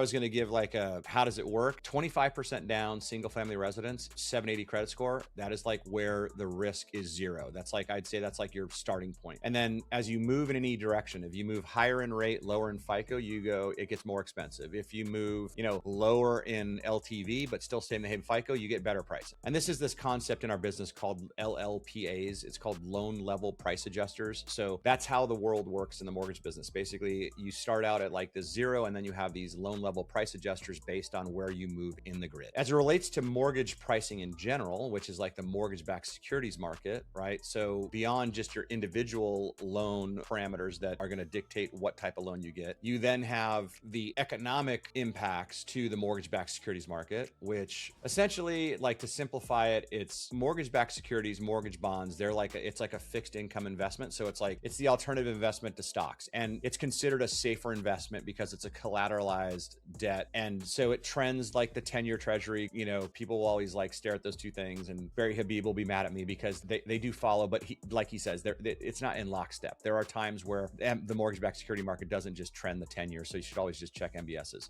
I was going to give like a, how does it work? 25% down, single family residence, 780 credit score. That is like where the risk is zero. That's like, I'd say that's like your starting point. And then as you move in any direction, if you move higher in rate, lower in FICO, you go, it gets more expensive. If you move, lower in LTV, but still stay in the same FICO, you get better pricing. And this is this concept in our business called LLPAs. It's called loan level price adjusters. So that's how the world works in the mortgage business. Basically, you start out at like the zero, and then you have these loan level price adjusters based on where you move in the grid. As it relates to mortgage pricing in general, which is like the mortgage-backed securities market, right? So beyond just your individual loan parameters that are going to dictate what type of loan you get, you then have the economic impacts to the mortgage-backed securities market, which essentially, like to simplify it, it's mortgage-backed securities, mortgage bonds. It's like a fixed income investment. So it's the alternative investment to stocks, and it's considered a safer investment because it's a collateralized debt. And so it trends like the 10-year treasury. People will always like stare at those two things, and Barry Habib will be mad at me because they do follow, but like he says, it's not in lockstep. There are times where the mortgage-backed security market doesn't just trend the 10-year, so you should always just check MBSs.